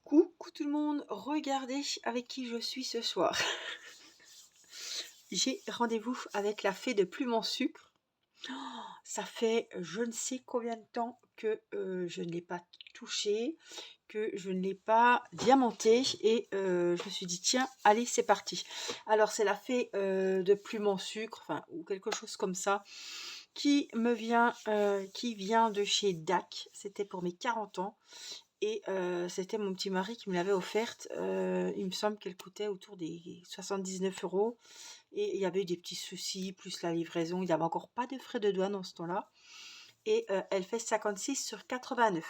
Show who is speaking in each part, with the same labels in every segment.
Speaker 1: Coucou tout le monde, regardez avec qui je suis ce soir. J'ai rendez-vous avec la fée de Plume en Sucre. Ça fait je ne sais combien de temps que je ne l'ai pas touché, que je ne l'ai pas diamanté et je me suis dit tiens, allez c'est parti. Alors c'est la fée de Plume en Sucre, enfin ou quelque chose comme ça, qui vient de chez DAC. C'était pour mes 40 ans. Et c'était mon petit mari qui me l'avait offerte. Il me semble qu'elle coûtait autour des 79 €. Et il y avait eu des petits soucis, plus la livraison. Il n'y avait encore pas de frais de douane en ce temps-là. Et elle fait 56 sur 89.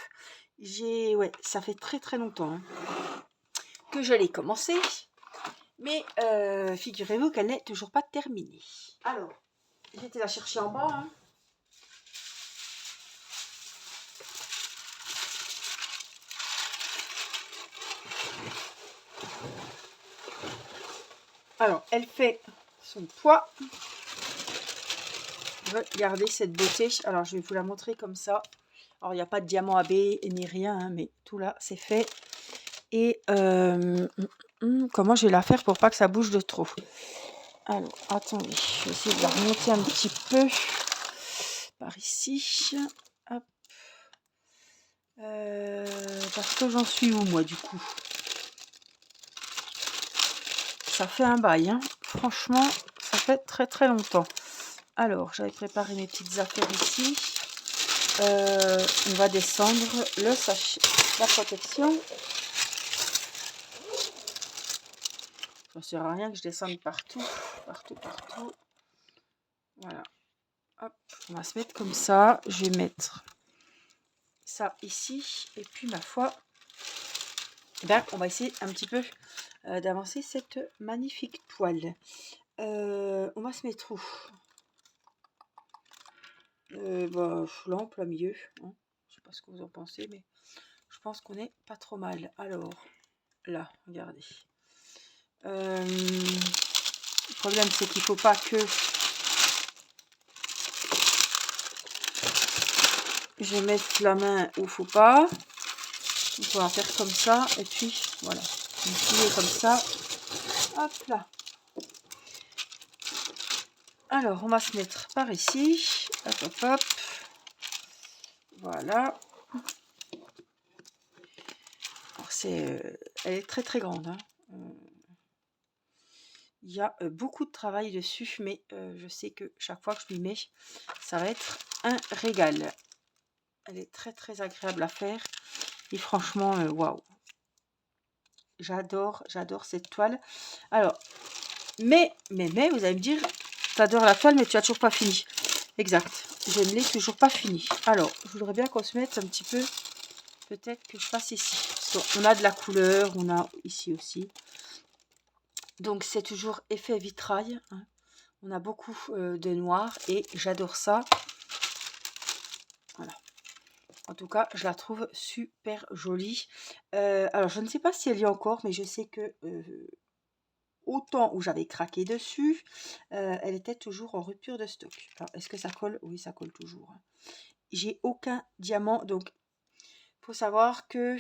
Speaker 1: Ouais, ça fait très très longtemps que je l'ai commencé. Mais figurez-vous qu'elle n'est toujours pas terminée. Alors, j'ai été la chercher en bas. Alors, elle fait son poids. Regardez cette beauté. Alors, je vais vous la montrer comme ça. Alors, il n'y a pas de diamant AB ni rien, mais tout là, c'est fait. Et comment je vais la faire pour pas que ça bouge de trop? Alors, attendez, je vais essayer de la remonter un petit peu par ici. Hop. Parce que j'en suis où, moi, du coup? Ça fait un bail, hein. Franchement, ça fait très très longtemps. Alors, j'avais préparé mes petites affaires ici. On va descendre le sachet, la protection. Ça ne sert à rien que je descende partout. Voilà. Hop, on va se mettre comme ça. Je vais mettre ça ici. Et puis, ma foi, on va essayer un petit peu d'avancer cette magnifique toile. On va se mettre où? Là, en plein milieu. Hein. Je ne sais pas ce que vous en pensez, mais je pense qu'on est pas trop mal. Alors, là, regardez. Le problème, c'est qu'il ne faut pas que je mette la main où il ne faut pas. Donc, on va faire comme ça. Et puis, voilà. Plier comme ça. Hop là. Alors, on va se mettre par ici. Hop, hop, hop. Voilà. Alors, elle est très, très grande. Hein. Il y a beaucoup de travail dessus, mais je sais que chaque fois que je m'y mets, ça va être un régal. Elle est très très agréable à faire et franchement, waouh, j'adore cette toile. Alors, mais, vous allez me dire, tu adores la toile, mais tu as toujours pas fini. Exact, je ne l'ai toujours pas fini. Alors, je voudrais bien qu'on se mette un petit peu, peut-être que je fasse ici. On a de la couleur, on a ici aussi. Donc, c'est toujours effet vitrail. Hein. On a beaucoup de noir et j'adore ça. Voilà. En tout cas, je la trouve super jolie. Alors, je ne sais pas si elle y est encore, mais je sais que au temps où j'avais craqué dessus, elle était toujours en rupture de stock. Alors, est-ce que ça colle? Oui, ça colle toujours. Hein. J'ai aucun diamant, donc il faut savoir que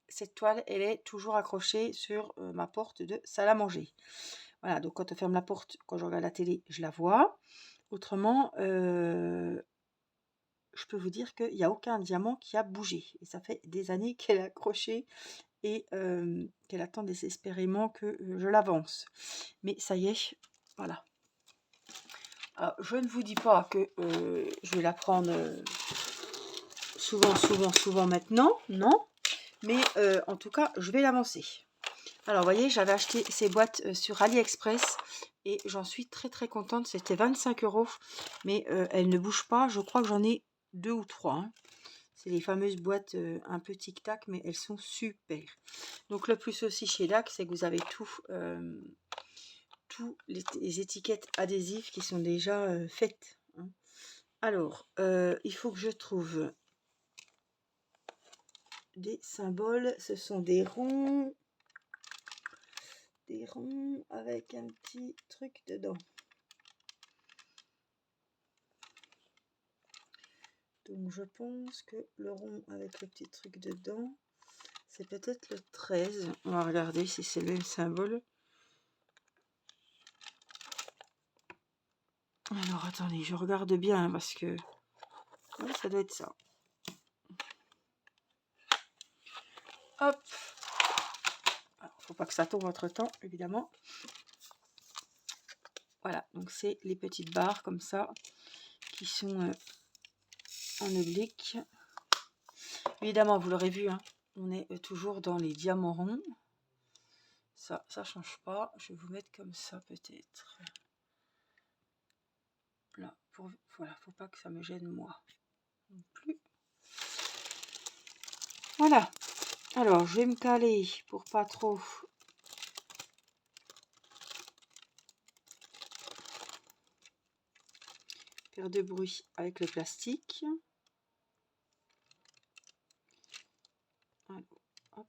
Speaker 1: cette toile, elle est toujours accrochée sur ma porte de salle à manger. Voilà, donc quand on ferme la porte, quand je regarde la télé, je la vois. Autrement, je peux vous dire qu'il n'y a aucun diamant qui a bougé. Et ça fait des années qu'elle est accrochée et qu'elle attend désespérément que je l'avance. Mais ça y est, voilà. Alors, je ne vous dis pas que je vais la prendre souvent maintenant, non. Mais en tout cas, je vais l'avancer. Alors, vous voyez, j'avais acheté ces boîtes sur AliExpress et j'en suis très très contente. C'était 25 €, mais elles ne bougent pas. Je crois que j'en ai 2 ou 3. Hein. C'est les fameuses boîtes un peu tic-tac, mais elles sont super. Donc, le plus aussi chez DAC, c'est que vous avez tous les étiquettes adhésives qui sont déjà faites. Hein. Alors, il faut que je trouve des symboles. Ce sont des ronds avec un petit truc dedans. Donc je pense que le rond avec le petit truc dedans, C'est peut-être le 13. On va regarder si c'est le même symbole. Alors, attendez, je regarde bien hein, parce que ouais, ça doit être ça. Hop. Alors, faut pas que ça tombe entre temps, évidemment. Voilà, donc c'est les petites barres comme ça qui sont en oblique. Évidemment, vous l'aurez vu, hein, on est toujours dans les diamants ronds. Ça change pas. Je vais vous mettre comme ça peut-être. Là, voilà, faut pas que ça me gêne moi non plus. Voilà. Alors, je vais me caler pour pas trop faire de bruit avec le plastique. Alors, hop.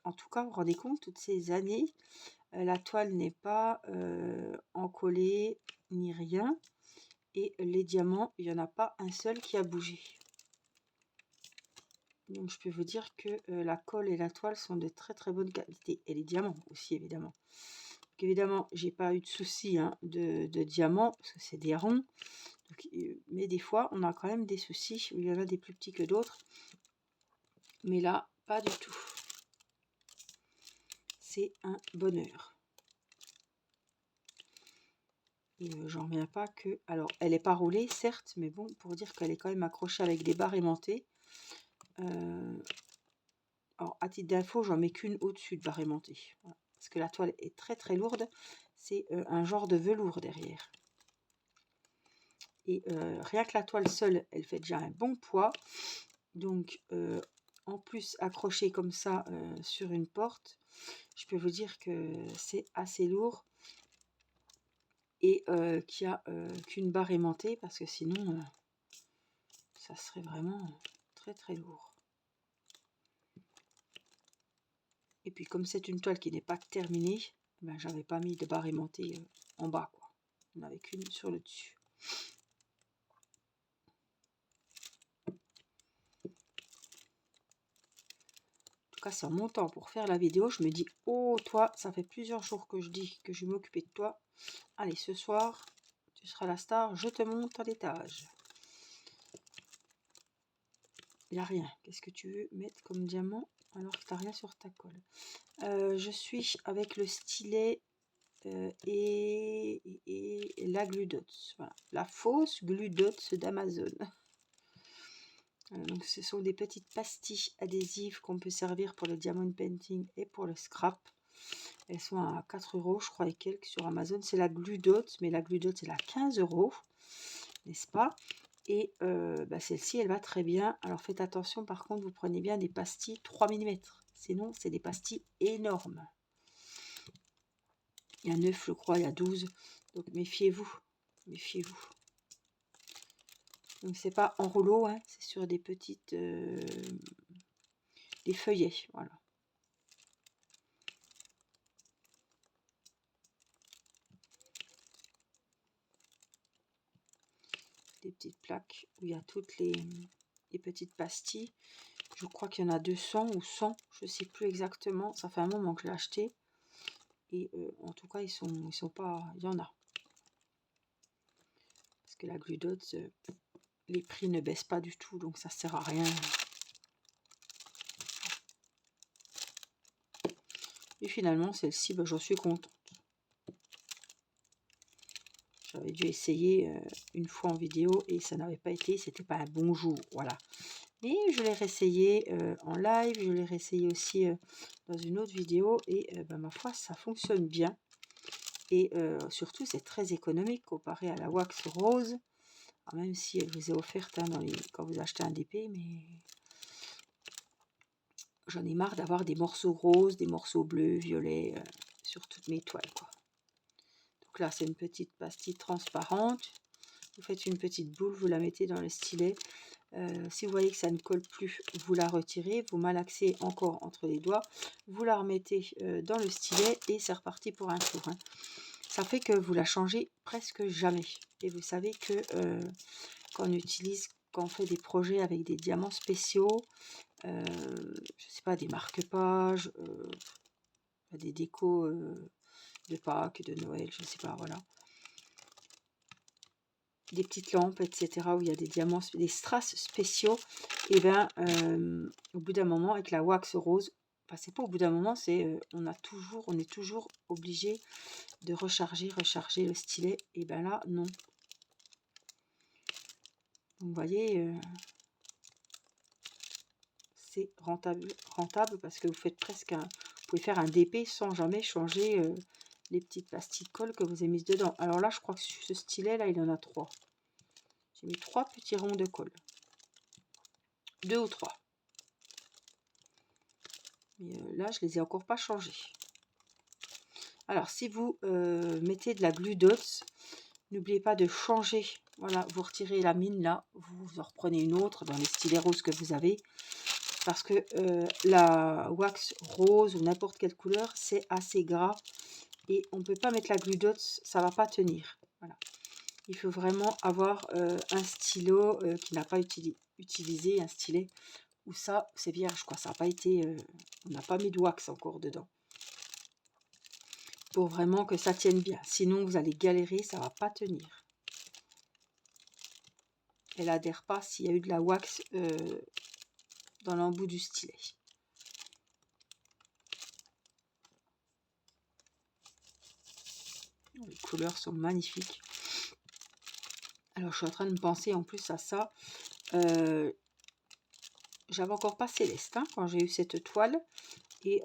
Speaker 1: En tout cas, vous vous rendez compte, toutes ces années, la toile n'est pas encollée ni rien. Et les diamants, il n'y en a pas un seul qui a bougé. Donc je peux vous dire que la colle et la toile sont de très très bonne qualité. Et les diamants aussi évidemment. Donc évidemment, j'ai pas eu de soucis hein, de diamants, parce que c'est des ronds. Donc, mais des fois, on a quand même des soucis où il y en a des plus petits que d'autres. Mais là, pas du tout. C'est un bonheur. Et j'en reviens pas que... Alors, elle n'est pas roulée, certes, mais bon, pour dire qu'elle est quand même accrochée avec des barres aimantées. Alors, à titre d'info, j'en mets qu'une au-dessus de barre aimantée. Voilà. Parce que la toile est très très lourde. C'est un genre de velours derrière. Et rien que la toile seule, elle fait déjà un bon poids. Donc, en plus, accrochée comme ça sur une porte, je peux vous dire que c'est assez lourd. Et qu'il n'y a qu'une barre aimantée. Parce que sinon, ça serait vraiment très très lourd. Et puis comme c'est une toile qui n'est pas terminée, ben, j'avais pas mis de barre aimantée en bas, quoi. On n'avait qu'une sur le dessus. En tout cas, c'est en montant pour faire la vidéo, je me dis, oh toi, ça fait plusieurs jours que je dis que je vais m'occuper de toi. Allez, ce soir, tu seras la star, je te monte à l'étage. Il n'y a rien. Qu'est-ce que tu veux mettre comme diamant alors que tu n'as rien sur ta colle? Je suis avec le stylet et la Glue Dots. Voilà. La fausse Glue Dots d'Amazon. Donc ce sont des petites pastilles adhésives qu'on peut servir pour le diamond painting et pour le scrap. Elles sont à 4 € je crois et quelques sur Amazon. C'est la Glue Dots, mais la Glue Dots elle est à 15 €, n'est-ce pas? Et bah, celle-ci elle va très bien. Alors faites attention par contre, vous prenez bien des pastilles 3 mm. Sinon c'est des pastilles énormes. Il y a 9 je crois, il y a 12. Donc méfiez-vous, méfiez-vous. Donc c'est pas en rouleau, hein, c'est sur des petites... des feuillets, voilà. Des petites plaques où il y a toutes les petites pastilles. Je crois qu'il y en a 200 ou 100, je ne sais plus exactement. Ça fait un moment que je l'ai acheté. Et en tout cas, ils sont pas... Il y en a. Parce que la Glue Dots, les prix ne baissent pas du tout, donc ça sert à rien. Et finalement, celle-ci, ben, j'en suis contente. J'avais dû essayer une fois en vidéo et ça n'avait pas été, c'était pas un bon jour, voilà. Mais je l'ai réessayé en live, je l'ai réessayé aussi dans une autre vidéo et ben, ma foi, ça fonctionne bien. Et surtout, c'est très économique comparé à la wax rose. Alors, même si elle vous est offerte hein, quand vous achetez un DP, mais j'en ai marre d'avoir des morceaux roses, des morceaux bleus, violets sur toutes mes toiles, quoi. Donc là, c'est une petite pastille transparente. Vous faites une petite boule, vous la mettez dans le stylet. Si vous voyez que ça ne colle plus, vous la retirez, vous malaxez encore entre les doigts, vous la remettez dans le stylet et c'est reparti pour un tour. Hein. Ça fait que vous la changez presque jamais. Et vous savez que quand on fait des projets avec des diamants spéciaux, je sais pas, des marque-pages, des décos de Pâques, de Noël, je sais pas, voilà. Des petites lampes, etc. où il y a des diamants, des strass spéciaux. Et bien, au bout d'un moment, avec la wax rose, enfin, c'est pas au bout d'un moment, c'est on est toujours obligé de recharger le stylet. Et bien là, non. Donc, vous voyez, c'est rentable parce que vous faites presque vous pouvez faire un DP sans jamais changer les petites pastilles de colle que vous avez mises dedans. Alors là, je crois que ce stylet là, il en a 3. J'ai mis 3 petits ronds de colle. 2 ou 3. Mais là, je les ai encore pas changés. Alors, si vous mettez de la glue dots, n'oubliez pas de changer. Voilà, vous retirez la mine là, vous en reprenez une autre dans les stylets roses que vous avez. Parce que la wax rose ou n'importe quelle couleur, c'est assez gras. Et on ne peut pas mettre la glue dots, ça ne va pas tenir. Voilà. Il faut vraiment avoir un stylo qui n'a pas utilisé, un stylet où ça, c'est vierge, quoi. Ça n'a pas été... on n'a pas mis de wax encore dedans. Pour vraiment que ça tienne bien. Sinon, vous allez galérer, ça ne va pas tenir. Elle n'adhère pas s'il y a eu de la wax dans l'embout du stylet. Les couleurs sont magnifiques. Alors, je suis en train de penser en plus à ça. J'avais encore pas Céleste hein, quand j'ai eu cette toile. Et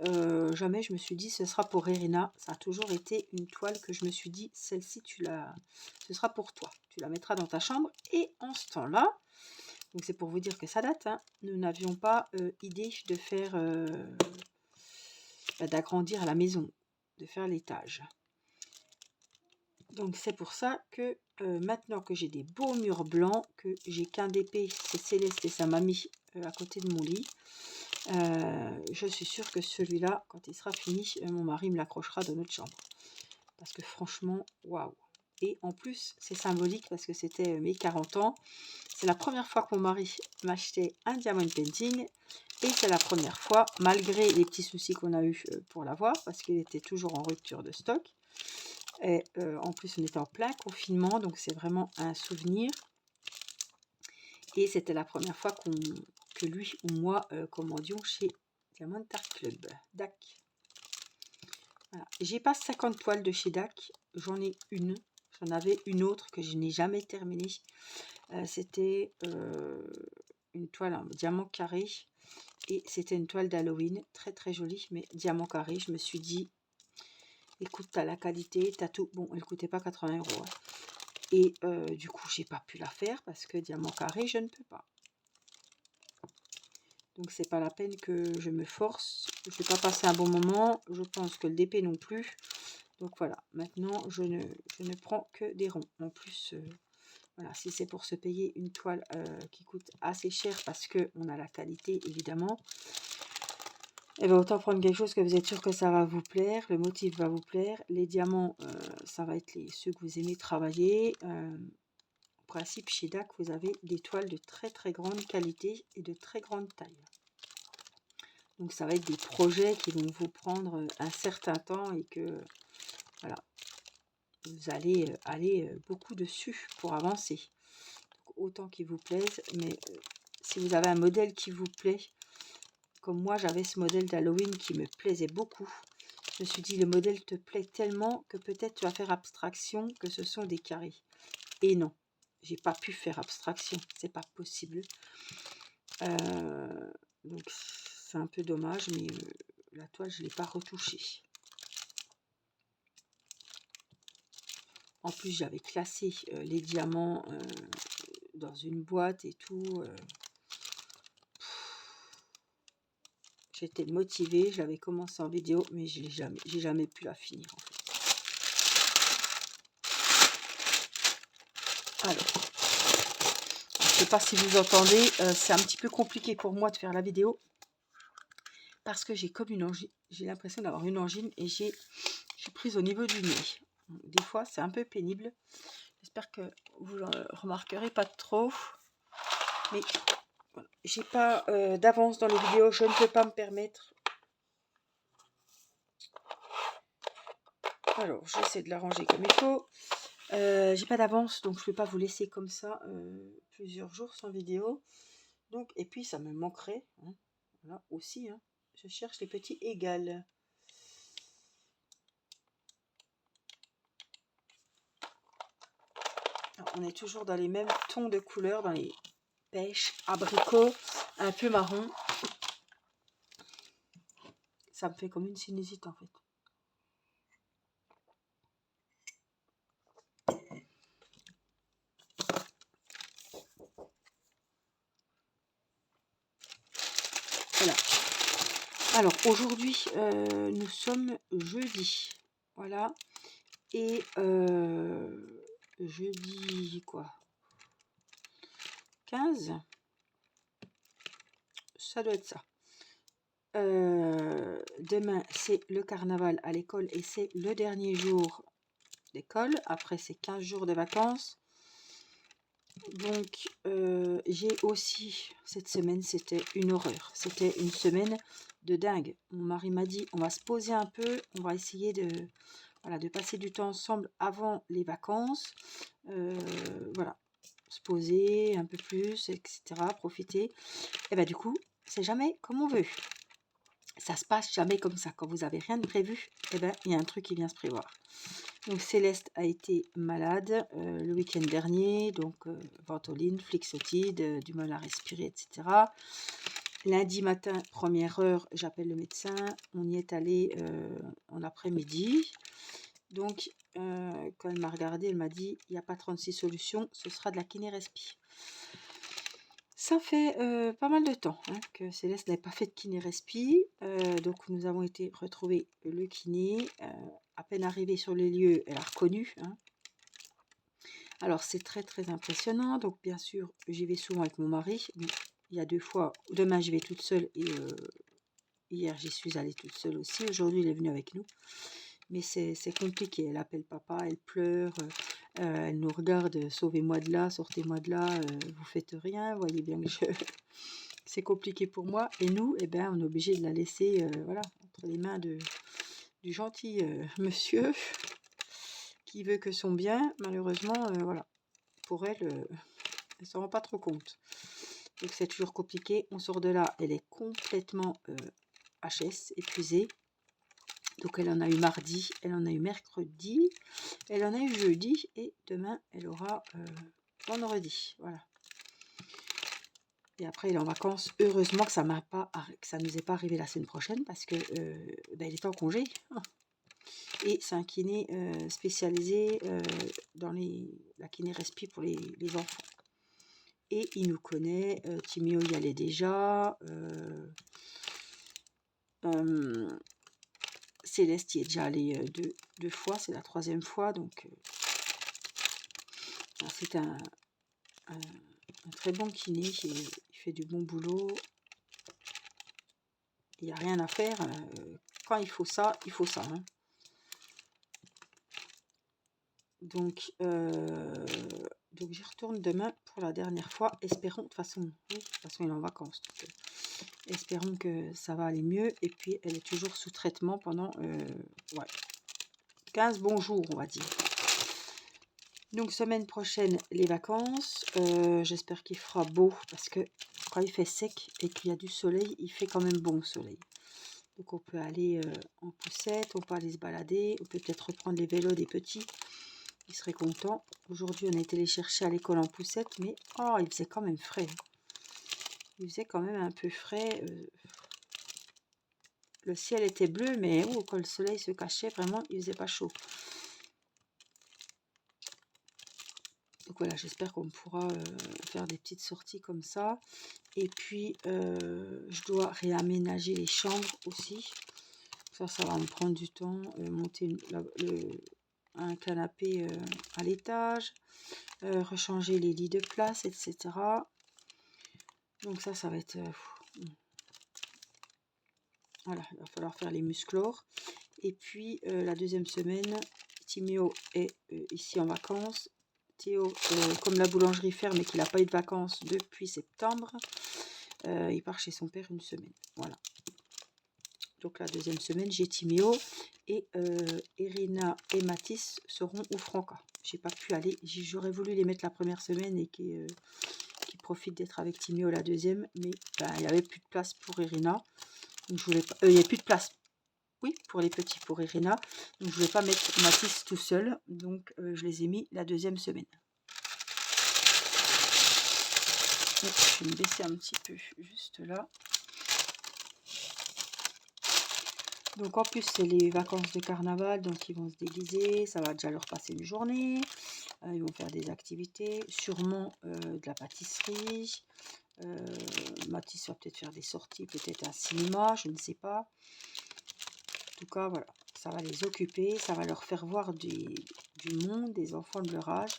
Speaker 1: jamais je me suis dit ce sera pour Irina. Ça a toujours été une toile que je me suis dit celle-ci ce sera pour toi. Tu la mettras dans ta chambre. Et en ce temps-là, donc c'est pour vous dire que ça date, hein, nous n'avions pas idée de faire d'agrandir la maison, de faire l'étage. Donc c'est pour ça que maintenant que j'ai des beaux murs blancs, que j'ai qu'un DP, c'est Céleste et sa mamie à côté de mon lit. Je suis sûre que celui-là, quand il sera fini, mon mari me l'accrochera dans notre chambre. Parce que franchement, waouh! Et en plus, c'est symbolique parce que c'était mes 40 ans. C'est la première fois que mon mari m'achetait un diamond painting. Et c'est la première fois, malgré les petits soucis qu'on a eu pour l'avoir, parce qu'il était toujours en rupture de stock. Et en plus, on était en plein confinement, donc c'est vraiment un souvenir. Et c'était la première fois que lui ou moi commandions chez Diamond Art Club, DAC. Voilà. J'ai pas 50 toiles de chez DAC, j'en ai une. J'en avais une autre que je n'ai jamais terminée. C'était une toile en diamant carré. Et c'était une toile d'Halloween, très très jolie, mais diamant carré. Je me suis dit, écoute, t'as la qualité, t'as tout. Bon, elle coûtait pas 80 €. Hein. Et du coup, j'ai pas pu la faire parce que diamant carré, je ne peux pas. Donc c'est pas la peine que je me force. Je ne vais pas passer un bon moment. Je pense que le DP non plus. Donc voilà, maintenant je ne prends que des ronds. En plus, voilà, si c'est pour se payer une toile qui coûte assez cher parce qu'on a la qualité évidemment, et bien autant prendre quelque chose que vous êtes sûr que ça va vous plaire, le motif va vous plaire. Les diamants, ça va être ceux que vous aimez travailler. En principe, chez DAC, vous avez des toiles de très très grande qualité et de très grande taille. Donc ça va être des projets qui vont vous prendre un certain temps et que voilà, vous allez aller beaucoup dessus pour avancer. Donc, autant qu'il vous plaise, mais si vous avez un modèle qui vous plaît, comme moi j'avais ce modèle d'Halloween qui me plaisait beaucoup, je me suis dit le modèle te plaît tellement que peut-être tu vas faire abstraction que ce sont des carrés. Et non, j'ai pas pu faire abstraction, c'est pas possible. Donc c'est un peu dommage, mais la toile je l'ai pas retouchée. En plus j'avais classé les diamants dans une boîte et tout. J'étais motivée, je l'avais commencé en vidéo, mais j'ai jamais pu la finir en fait. Alors, je sais pas si vous entendez, c'est un petit peu compliqué pour moi de faire la vidéo parce que j'ai comme une angine, j'ai l'impression d'avoir une angine et je suis prise au niveau du nez. Des fois, c'est un peu pénible. J'espère que vous ne remarquerez pas trop, mais Voilà. J'ai pas d'avance dans les vidéos, je ne peux pas me permettre. Alors, j'essaie de l'arranger comme il faut. J'ai pas d'avance, donc je peux pas vous laisser comme ça plusieurs jours sans vidéo. Donc, et puis ça me manquerait, hein, voilà, aussi. Hein. Je cherche les petits égales. Alors, on est toujours dans les mêmes tons de couleurs, dans les pêches, abricots, un peu marron. Ça me fait comme une sinusite en fait. Voilà. Alors aujourd'hui, nous sommes jeudi. Voilà. Et jeudi quoi 15. Ça doit être ça. Demain, c'est le carnaval à l'école et c'est le dernier jour d'école. Après, c'est 15 jours de vacances. Donc, j'ai aussi, cette semaine, c'était une horreur. C'était une semaine de dingue. Mon mari m'a dit, on va se poser un peu, on va essayer de, voilà, de passer du temps ensemble avant les vacances. Voilà, se poser un peu plus, etc., profiter. Et bien du coup, c'est jamais comme on veut. Ça se passe jamais comme ça. Quand vous n'avez rien de prévu, eh ben, il y a un truc qui vient se prévoir. Donc Céleste a été malade le week-end dernier, donc ventoline, Flixotide, du mal à respirer, etc. Lundi matin, première heure, j'appelle le médecin. On y est allé en après-midi. Donc quand elle m'a regardé, elle m'a dit, il n'y a pas 36 solutions, ce sera de la kiné-respi. Ça fait pas mal de temps hein, que Céleste n'avait pas fait de kiné-respi. Donc nous avons été retrouver le kiné. À peine arrivée sur les lieux, elle a reconnu. Hein. Alors c'est très très impressionnant. Donc bien sûr, j'y vais souvent avec mon mari. Il y a 2 fois. Demain, j'y vais toute seule et hier, j'y suis allée toute seule aussi. Aujourd'hui, il est venu avec nous. Mais c'est compliqué. Elle appelle papa, elle pleure. Elle nous regarde, sauvez-moi de là, sortez-moi de là, vous faites rien, voyez bien que c'est compliqué pour moi. Et nous, eh ben, on est obligé de la laisser voilà, entre les mains du gentil monsieur qui veut que son bien. Malheureusement, voilà, pour elle, elle ne s'en rend pas trop compte. Donc c'est toujours compliqué. On sort de là, elle est complètement HS, épuisée. Donc elle en a eu mardi, elle en a eu mercredi, elle en a eu jeudi et demain elle aura vendredi. Voilà. Et après elle est en vacances. Heureusement que ça nous est pas arrivé la semaine prochaine parce que ben, elle est en congé. Et c'est un kiné spécialisé dans la kiné respi pour les enfants. Et il nous connaît. Timéo y allait déjà. Céleste y est déjà allée deux fois, c'est la 3e fois, donc c'est un très bon kiné, il fait du bon boulot, il n'y a rien à faire, quand il faut ça, hein. Donc j'y retourne demain pour la dernière fois, espérons, de toute façon il est en vacances, donc, espérons que ça va aller mieux, et puis elle est toujours sous traitement pendant 15 bons jours, on va dire. Donc semaine prochaine, les vacances. J'espère qu'il fera beau parce que quand il fait sec et qu'il y a du soleil, il fait quand même bon soleil. Donc on peut aller en poussette, on peut aller se balader, on peut peut-être reprendre les vélos des petits. Ils seraient contents. Aujourd'hui, on a été les chercher à l'école en poussette, mais oh, il faisait quand même frais. Il faisait quand même un peu frais. Le ciel était bleu, mais quand le soleil se cachait, vraiment, il faisait pas chaud. Donc voilà, j'espère qu'on pourra faire des petites sorties comme ça. Et puis, je dois réaménager les chambres aussi. Ça va me prendre du temps. Monter un canapé à l'étage. Rechanger les lits de place, etc. Donc ça va être... voilà, il va falloir faire les musclores. Et puis, la 2e semaine, Timéo est ici en vacances. Théo, comme la boulangerie ferme et qu'il n'a pas eu de vacances depuis septembre, il part chez son père une semaine. Voilà. Donc la deuxième semaine, j'ai Timéo et Irina et Mathis seront au Franca. J'ai pas pu aller, j'aurais voulu les mettre la première semaine et qu'ils profitent d'être avec Timéo la deuxième, mais ben, il n'y avait plus de place pour Irina. Donc je voulais pas, il n'y avait plus de place, oui, pour les petits, pour Irina. Donc je voulais pas mettre Mathis tout seul, donc je les ai mis la deuxième semaine. Donc, je vais me baisser un petit peu juste là. Donc en plus c'est les vacances de carnaval, donc ils vont se déguiser, ça va déjà leur passer une journée, ils vont faire des activités, sûrement de la pâtisserie, Mathis va peut-être faire des sorties, peut-être un cinéma, je ne sais pas. En tout cas voilà, ça va les occuper, ça va leur faire voir du monde, des enfants de leur âge,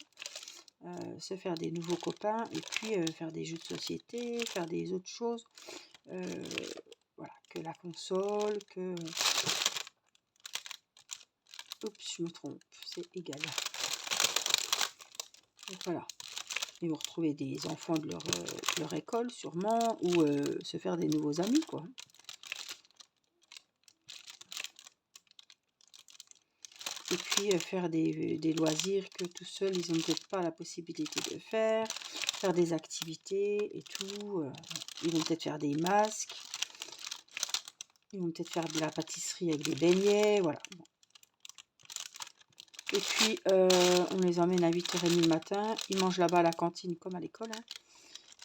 Speaker 1: se faire des nouveaux copains et puis faire des jeux de société, faire des autres choses. Voilà, que la console, que... Oups, je me trompe, c'est égal. Donc voilà, ils vont retrouver des enfants de leur école sûrement, ou se faire des nouveaux amis, quoi. Et puis faire des loisirs que tout seuls, ils n'ont peut-être pas la possibilité de faire des activités et tout. Ils vont peut-être faire des masques. Ils vont peut-être faire de la pâtisserie avec des beignets, voilà. Bon. Et puis, on les emmène à 8h30 le matin. Ils mangent là-bas à la cantine comme à l'école. Hein.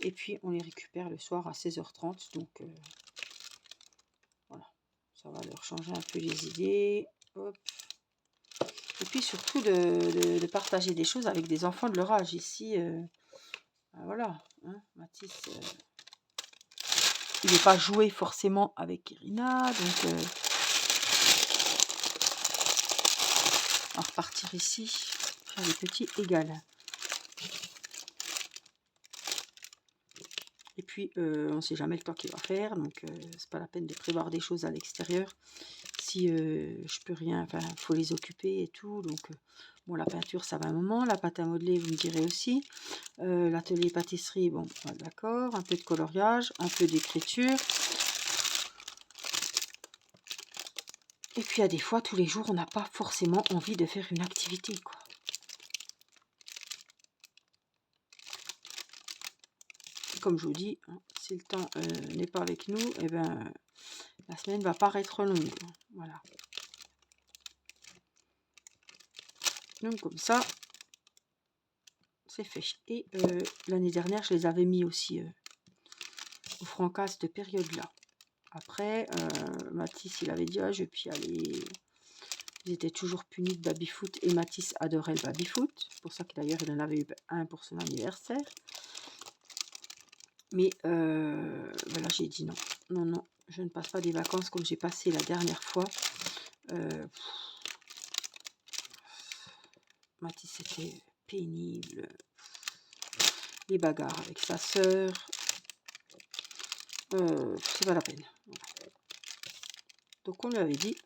Speaker 1: Et puis, on les récupère le soir à 16h30. Donc, voilà. Ça va leur changer un peu les idées. Hop. Et puis, surtout, de partager des choses avec des enfants de leur âge. Ici, ben voilà. Hein, Mathis, il n'est pas joué forcément avec Irina. Donc, on va repartir ici. Faire les petits égal. Et puis, on ne sait jamais le temps qu'il va faire, donc c'est pas la peine de prévoir des choses à l'extérieur. Si je peux rien, enfin, il faut les occuper et tout. Donc, bon, la peinture, ça va un moment. La pâte à modeler, vous me direz aussi. L'atelier pâtisserie, bon, d'accord. Un peu de coloriage, un peu d'écriture. Et puis, à des fois, tous les jours, on n'a pas forcément envie de faire une activité, quoi. Comme je vous dis, hein, si le temps n'est pas avec nous, eh ben, la semaine va paraître longue. Voilà. Donc comme ça, c'est fait. Et l'année dernière, je les avais mis aussi au Franca à cette période-là. Après, Mathis, il avait dit, ah, je vais plus y aller. Ils étaient toujours punis de baby-foot et Mathis adorait le baby-foot. C'est pour ça que d'ailleurs, il en avait eu un pour son anniversaire. Mais voilà, j'ai dit non. Non, non, je ne passe pas des vacances comme j'ai passé la dernière fois. Mathis, c'était pénible. Les bagarres avec sa sœur. C'est pas la peine. Voilà. Donc on lui avait dit,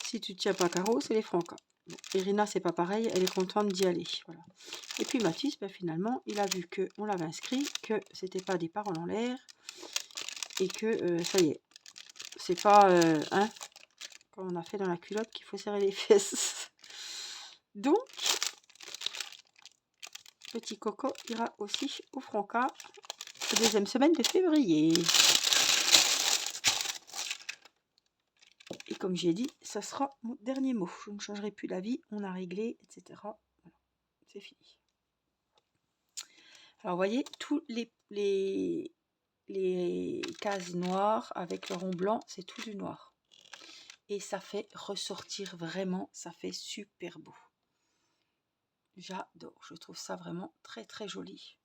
Speaker 1: si tu ne tiens pas carreau, c'est les Francas. Bon, Irina, c'est pas pareil, elle est contente d'y aller. Voilà. Et puis Mathis, ben, finalement, il a vu qu'on l'avait inscrit, que c'était pas des paroles en l'air, et que ça y est, c'est pas hein, comme on a fait dans la culotte qu'il faut serrer les fesses. Donc, petit Coco ira aussi au Franca, la deuxième semaine de février. Et comme j'ai dit, ça sera mon dernier mot. Je ne changerai plus d'avis, on a réglé, etc. Voilà, c'est fini. Alors, vous voyez, tous les cases noires avec le rond blanc, c'est tout du noir. Et ça fait ressortir vraiment, ça fait super beau. J'adore, je trouve ça vraiment très très joli.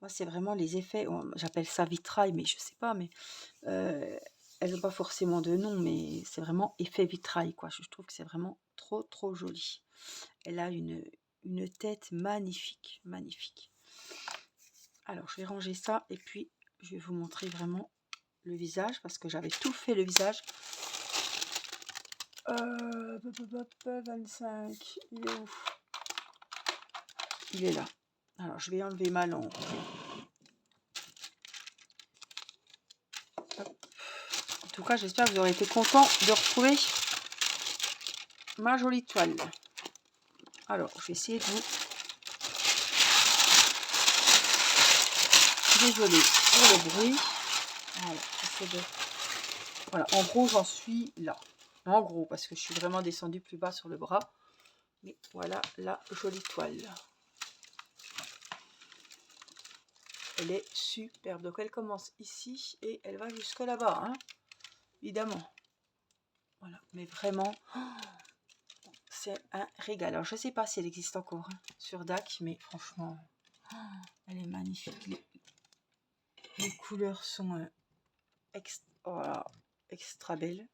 Speaker 1: Moi, c'est vraiment les effets, j'appelle ça vitrail, mais je sais pas, mais elles n'ont pas forcément de nom, mais c'est vraiment effet vitrail, quoi. Je trouve que c'est vraiment trop trop joli. Elle a une tête magnifique, magnifique. Alors, je vais ranger ça et puis je vais vous montrer vraiment le visage parce que j'avais tout fait le visage. 25, il est où? il est là. Alors, je vais enlever ma lampe. En tout cas, j'espère que vous aurez été content de retrouver ma jolie toile. Alors, je vais essayer de vous... Désolée pour le bruit. Voilà, j'essaie de... Voilà, en gros, j'en suis là. En gros, parce que je suis vraiment descendue plus bas sur le bras. Mais voilà la jolie toile. Elle est superbe. Donc, elle commence ici et elle va jusque là-bas, hein, évidemment. Voilà, mais vraiment, c'est un régal. Alors, je ne sais pas si elle existe encore hein, sur DAC, mais franchement, elle est magnifique. Les couleurs sont voilà, extra belles.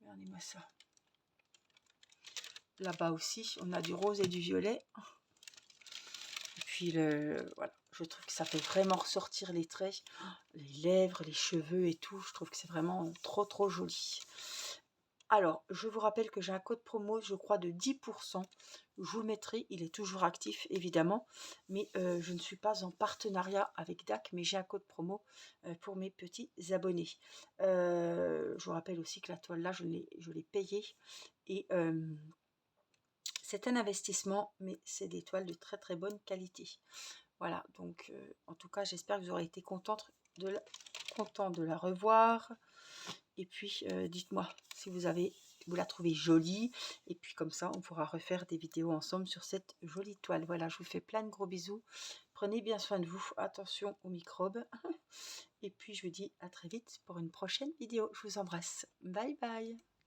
Speaker 1: Regardez-moi ça. Là-bas aussi, on a du rose et du violet. Et puis, voilà, je trouve que ça fait vraiment ressortir les traits, les lèvres, les cheveux et tout. Je trouve que c'est vraiment trop, trop joli. Alors, je vous rappelle que j'ai un code promo, je crois, de 10%. Je vous le mettrai, il est toujours actif, évidemment. Mais je ne suis pas en partenariat avec DAC, mais j'ai un code promo pour mes petits abonnés. Je vous rappelle aussi que la toile là, je l'ai payée. Et c'est un investissement, mais c'est des toiles de très très bonne qualité. Voilà, donc en tout cas, j'espère que vous aurez été content de la revoir. Et puis, dites-moi si vous la trouvez jolie. Et puis, comme ça, on pourra refaire des vidéos ensemble sur cette jolie toile. Voilà, je vous fais plein de gros bisous. Prenez bien soin de vous. Attention aux microbes. Et puis, je vous dis à très vite pour une prochaine vidéo. Je vous embrasse. Bye bye.